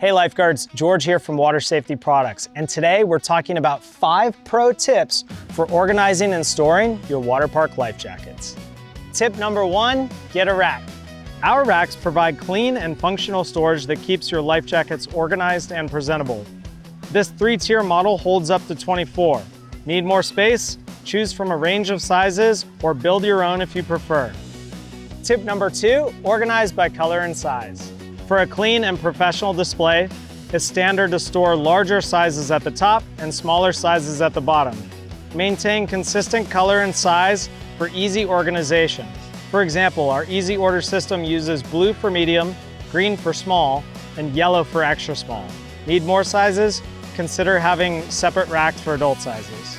Hey lifeguards, George here from Water Safety Products, and today we're talking about 5 pro tips for organizing and storing your water park life jackets. Tip number 1, get a rack. Our racks provide clean and functional storage that keeps your life jackets organized and presentable. This 3-tier model holds up to 24. Need more space? Choose from a range of sizes or build your own if you prefer. Tip number 2, organize by color and size. For a clean and professional display, it's standard to store larger sizes at the top and smaller sizes at the bottom. Maintain consistent color and size for easy organization. For example, our easy order system uses blue for medium, green for small, and yellow for extra small. Need more sizes? Consider having separate racks for adult sizes.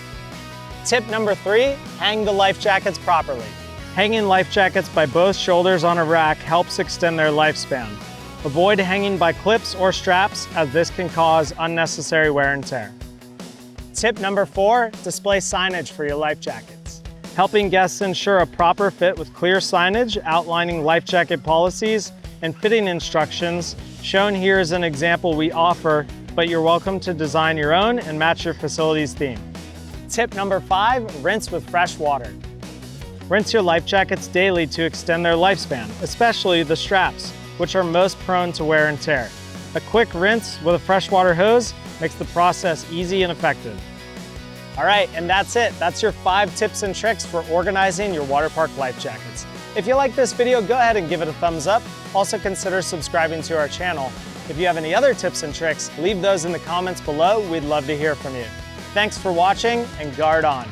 Tip number 3, hang the life jackets properly. Hanging life jackets by both shoulders on a rack helps extend their lifespan. Avoid hanging by clips or straps, as this can cause unnecessary wear and tear. Tip number 4, display signage for your life jackets. Helping guests ensure a proper fit with clear signage outlining life jacket policies and fitting instructions. Shown here is an example we offer, but you're welcome to design your own and match your facility's theme. Tip number 5, rinse with fresh water. Rinse your life jackets daily to extend their lifespan, especially the straps, which are most prone to wear and tear. A quick rinse with a freshwater hose makes the process easy and effective. All right, and that's it. That's your 5 tips and tricks for organizing your water park life jackets. If you like this video, go ahead and give it a thumbs up. Also consider subscribing to our channel. If you have any other tips and tricks, leave those in the comments below. We'd love to hear from you. Thanks for watching, and guard on.